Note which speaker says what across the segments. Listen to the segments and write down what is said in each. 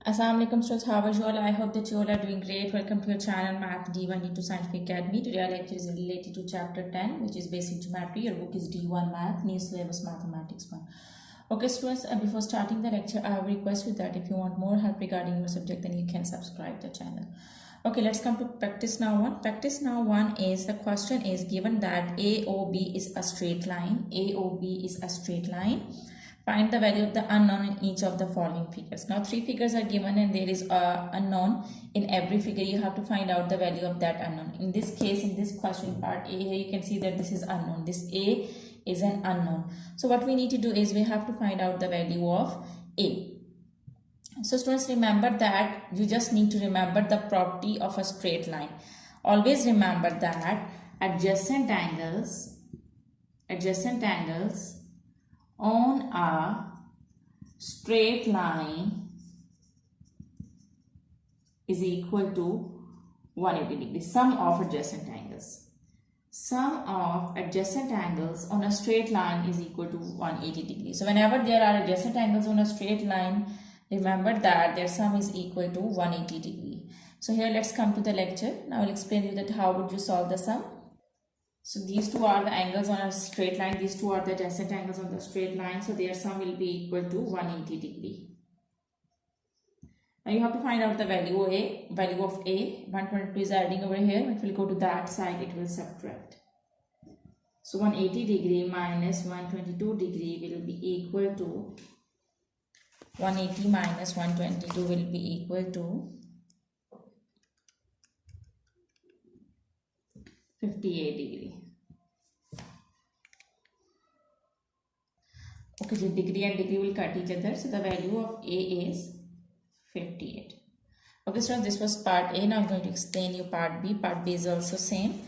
Speaker 1: Assalamu alaikum students, how are you all? I hope that you all are doing great. Welcome to your channel Math D1 D2 Scientific Academy. Today our lecture is related to chapter 10, which is basic geometry. Your book is D1 Math, new syllabus mathematics 1. Okay students, before starting the lecture, I will request you that if you want more help regarding your subject, then you can subscribe the channel. Okay, let's come to practice now 1. Practice now 1 is, the question is given that AOB is a straight line. AOB is a straight line. Find the value of the unknown in each of the following figures. Now 3 figures are given and there is a unknown in every figure. You have to find out the value of that unknown. In this case, in this question part A, here you can see that this is unknown. This A is an unknown. So what we need to do is we have to find out the value of A. So students, remember that you just need to remember the property of a straight line. Always remember that adjacent angles on a straight line is equal to 180 degrees. Sum of adjacent angles. Sum of adjacent angles on a straight line is equal to 180 degrees. So whenever there are adjacent angles on a straight line, remember that their sum is equal to 180 degree. So here let's come to the lecture. Now I'll explain you that how would you solve the sum. So these two are the angles on a straight line. These two are the adjacent angles on the straight line. So their sum will be equal to 180 degree. Now you have to find out the value of A. 122 is adding over here. If we go to that side, it will subtract. So 180 degree minus 122 degree will be equal to 180 minus 122 will be equal to 58 degree. Okay, so degree and degree will cut each other. So the value of A is 58. Okay, so this was part A. Now I'm going to explain you part B. Part B is also same.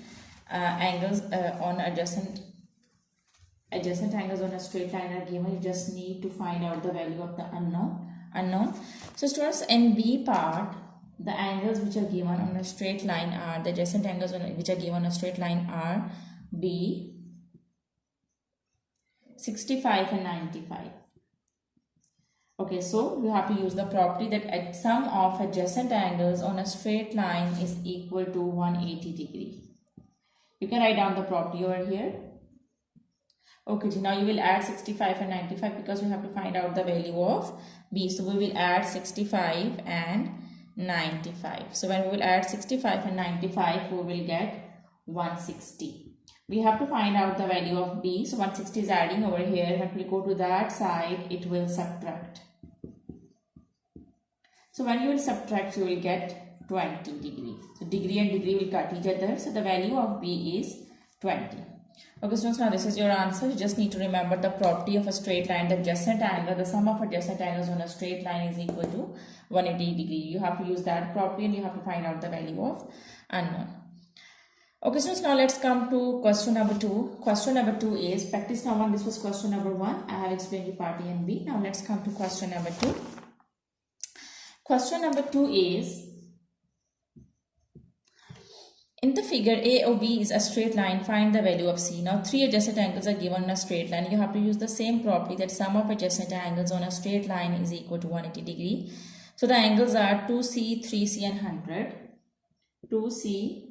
Speaker 1: Angles on adjacent angles on a straight line are given. You just need to find out the value of the unknown. So students, in B part, the angles which are given on a straight line are, the adjacent angles which are given on a straight line are B, 65 and 95. Okay, so you have to use the property that sum of adjacent angles on a straight line is equal to 180 degree. You can write down the property over here. Okay, so now you will add 65 and 95 because we have to find out the value of B. So we will add 65 and 95. So when we will add 65 and 95, we will get 160. We have to find out the value of B. So 160 is adding over here. When we go to that side, it will subtract. So when you will subtract, you will get 20 degree. So degree and degree will cut each other. So the value of B is 20. Okay students, now this is your answer. You just need to remember the property of a straight line. The adjacent angle, the sum of adjacent angles on a straight line is equal to 180 degree. You have to use that property and you have to find out the value of unknown. Okay students, now let's come to question number 2. Question number 2 is practice now 1. This was question number 1. I have explained you part A and B. Now let's come to question number 2. Question number 2 is, in the figure, AOB is a straight line. Find the value of C. Now, 3 adjacent angles are given on a straight line. You have to use the same property that sum of adjacent angles on a straight line is equal to 180 degree. So, the angles are 2C, 3C and 100. 2C,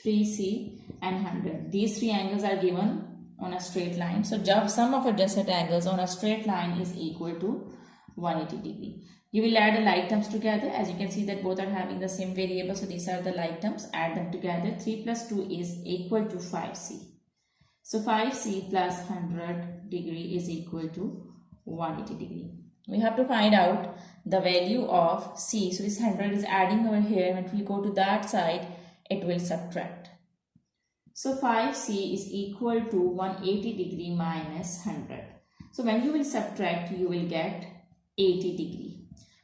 Speaker 1: 3C and 100. These 3 angles are given on a straight line. So, sum of adjacent angles on a straight line is equal to 180 degree. You will add the like terms together. As you can see that both are having the same variable. So these are the like terms. Add them together. 3 plus 2 is equal to 5C. So 5C plus 100 degree is equal to 180 degree. We have to find out the value of C. So this 100 is adding over here. When we go to that side, it will subtract. So 5C is equal to 180 degree minus 100. So when you will subtract, you will get 80 degree.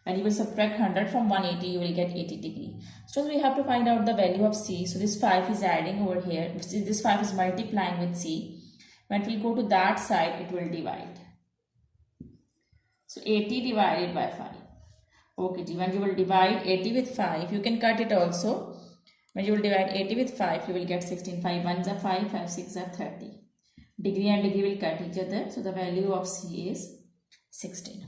Speaker 1: When you will subtract 100 from 180, you will get 80 degree. So we have to find out the value of C. So this 5 is adding over here. This 5 is multiplying with C. When we go to that side, it will divide. So 80 divided by 5. Okay, when you will divide 80 with 5, you can cut it also. When you will divide 80 with 5, you will get 16. 5 1s are 5, 5 6 are 30. Degree and degree will cut each other. So the value of C is 16.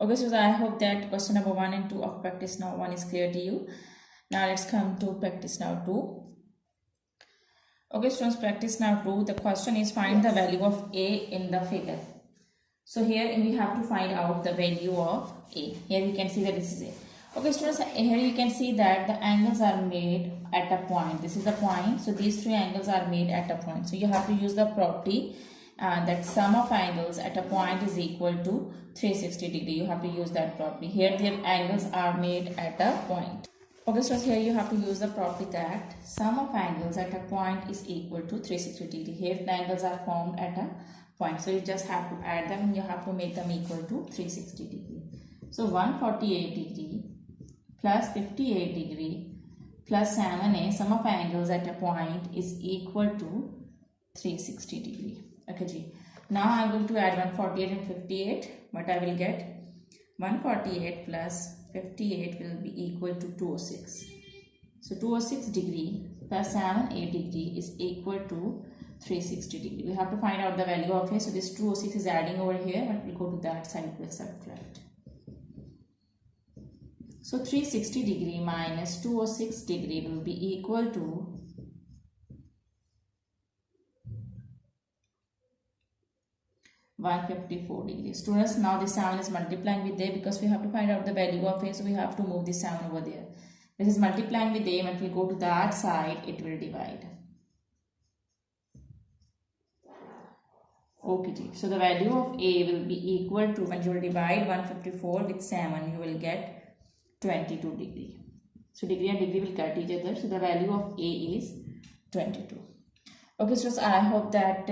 Speaker 1: Okay, so I hope that question number 1 and 2 of practice now 1 is clear to you. Now let's come to practice now 2. Okay students, practice now 2. The question is find the value of A in the figure. So here we have to find out the value of A. Here we can see that this is A. Okay students, here you can see that the angles are made at a point. This is the point. So these three angles are made at a point. So you have to use the property that sum of angles at a point is equal to 360 degree. You have to use that property. Here the angles are made at a point. Okay, so here you have to use the property that sum of angles at a point is equal to 360 degree. Here the angles are formed at a point. So you just have to add them and you have to make them equal to 360 degree. So 148 degree plus 58 degree plus 7a, sum of angles at a point is equal to 360 degree. Okay, ji. Now I am going to add 148 and 58. What I will get? 148 plus 58 will be equal to 206. So 206 degree plus 7a degree is equal to 360 degree. We have to find out the value of here. So this 206 is adding over here, but we'll go to that side, we'll subtract. So 360 degree minus 206 degree will be equal to 154 degrees. Students, now this 7 is multiplying with A because we have to find out the value of A. So we have to move this 7 over there. This is multiplying with A. When we go to that side, it will divide. Okay, so the value of A will be equal to, when you will divide 154 with 7, you will get 22 degree. So degree and degree will cut each other. So the value of A is 22. Okay, so I hope that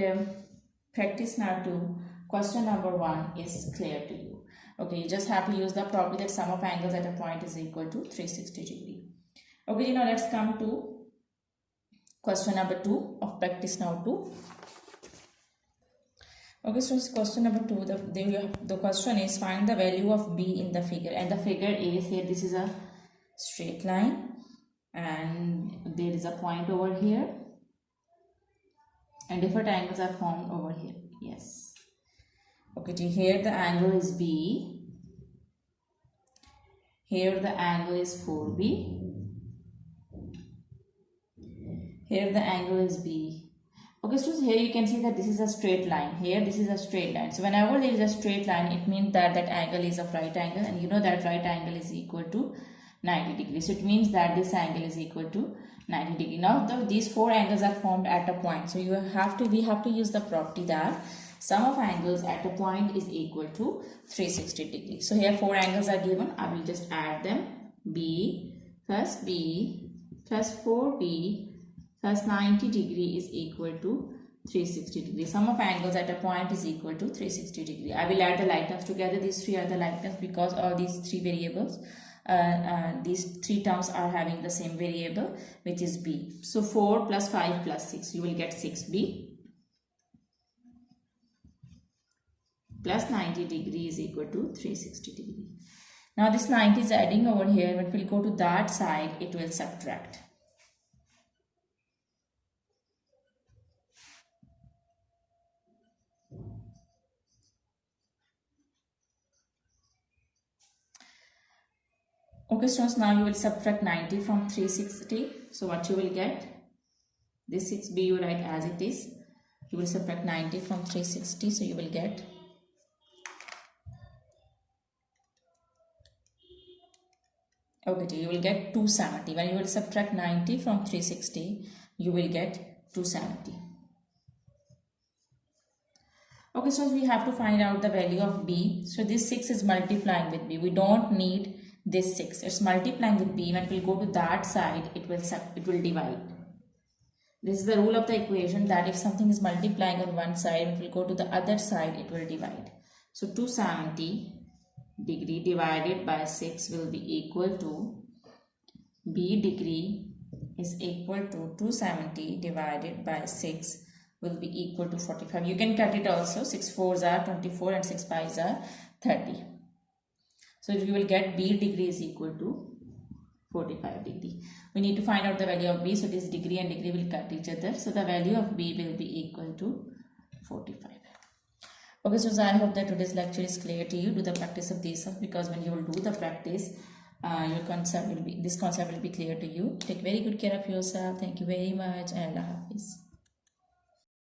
Speaker 1: practice now 2. Question number 1 is clear to you. Okay, you just have to use the property that sum of angles at a point is equal to 360 degree. Okay, now let's come to question number 2 of practice now 2. Okay, so question number 2, the question is find the value of B in the figure. And the figure is here, this is a straight line and there is a point over here and different angles are formed over here. Yes. Okay, here the angle is B. Here the angle is 4B. Here the angle is B. Okay, so here you can see that this is a straight line. Here this is a straight line. So whenever there is a straight line, it means that that angle is a right angle, and you know that right angle is equal to 90 degrees. So it means that this angle is equal to 90 degree. Now these four angles are formed at a point. So we have to use the property that sum of angles at a point is equal to 360 degrees. So here four angles are given. I will just add them. B plus 4B plus 90 degree is equal to 360 degree. Sum of angles at a point is equal to 360 degree. I will add the like terms together. These three are the like terms because all these three variables, these three terms are having the same variable, which is B. So 4 plus 5 plus 6, you will get 6B plus 90 degree is equal to 360 degree. Now this 90 is adding over here, but we'll go to that side, it will subtract. Okay, students, now you will subtract 90 from 360. So what you will get? This 6B you write as it is. You will subtract 90 from 360. So you will get you will get 270. When you will subtract 90 from 360, you will get 270. Okay, so we have to find out the value of B. So this 6 is multiplying with B. We don't need this 6. It's multiplying with B. When we go to that side, it will divide. This is the rule of the equation that if something is multiplying on one side, when we go to the other side, it will divide. So 270 degree divided by 6 will be equal to B degree is equal to 270 divided by 6 will be equal to 45. You can cut it also. 6 4s are 24 and 6 5s are 30. So you will get B degree is equal to 45 degree. We need to find out the value of B. So this degree and degree will cut each other. So the value of B will be equal to 45. Okay, so I hope that today's lecture is clear to you. Do the practice of these stuff, because when you will do the practice, this concept will be clear to you. Take very good care of yourself. Thank you very much, and Allah Hafiz.